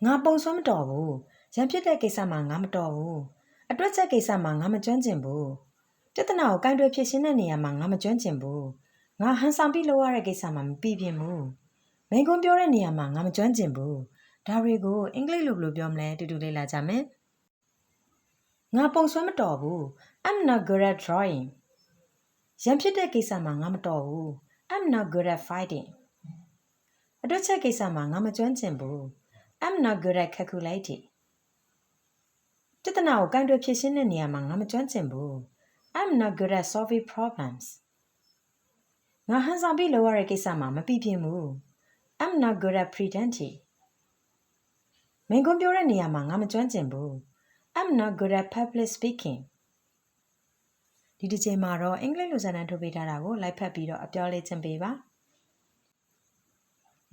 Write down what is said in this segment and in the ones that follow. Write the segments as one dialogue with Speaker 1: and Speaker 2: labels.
Speaker 1: ငါပုံစွမ်းမတော်ဘူးရံဖြစ်တဲ့ကိစ္စမှာငါမတော်ဘူးအတွက်ချက်ကိစ္စမှာငါမကျွမ်းကျင်ဘူးပြဿနာကိုကင်တွယ်ဖြေရှင်းတဲ့နေရာမှာငါမကျွမ်းကျင်ဘူးငါဟန်ဆောင်ပြီးလုပ်ရတဲ့ကိစ္စမှာမပြီးပြင်းဘူးမိန်ကွန်းပြောတဲ့နေရာမှာငါမကျွမ်းကျင်ဘူးဒါတွေကိုအင်္ဂလိပ်လိုဘယ်လိုပြောမလဲတူတူလေ့လာကြမယ်ငါပုံစွမ်းမတော်ဘူး I'm not good at drawing ရံဖြစ်တဲ့ကိစ္စမှာငါမတော်ဘူး I'm not good at fighting အတွက်ချက်ကိစ္စမှာငါမကျွမ်းကျင်ဘူး I'm not good at calculating ပြဿနာကိုကင်တွယ်ဖြေရှင်းတဲ့နေရာမှာငါမကျွမ်းကျင်ဘူး I'm not good at solving problems ငါဟန်ဆောင်ပြီးလုပ်ရတဲ့ကိစ္စမှာမပြီးပြင်းဘူး I'm not good at pretending မိန်ကွန်းပြောတဲ့နေရာမှာငါမကျွမ်းကျင်ဘူး I'm not good at public speaking ဒီတစ်ချိန်မှာတော့အင်္ဂလိပ်လိုစာတမ်းထုတ်ပေးထားတာကိုလိုက်ဖတ်ပြီးတော့အပြောလေးချင်းပေးပါ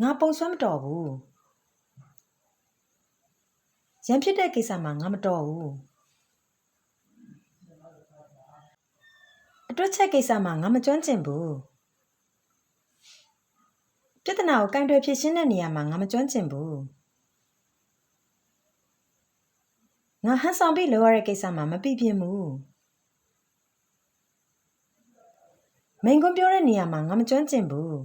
Speaker 1: ငါပုံစွမ်းမတော်ဘူးရံဖြစ်တဲ့ကိစ္စမှာငါမတော်ဘူးအတွက်ချက်ကိစ္စမှာငါမကျွမ်းကျင်ဘူးပြဿနာကိုကင်တွယ်ဖြေရှင်းတဲ့နေရာမှာငါမကျွမ်းကျင်ဘူးငါဟန်ဆောင်ပြီးလုပ်ရတဲ့ကိစ္စမှာမပြီးပြင်းဘူးမိန်ကွန်းပြောတဲ့နေရာမှာငါမကျွမ်းကျင်ဘူး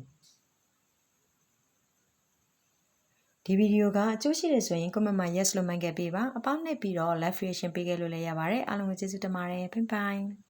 Speaker 1: ဒီဗီဒီယိုကအကျိုးရှိတယ်ဆိုရင် comment မှာ yes လို့မှတ်ခဲ့ပေးပါအပေါင်းနဲ့ပြီးတော့ live reaction ပေးခဲ့လို့လည်းရပါတယ်အားလုံးကိုကျေးဇူးတင်ပါတယ်ဘိုင်ဘိုင်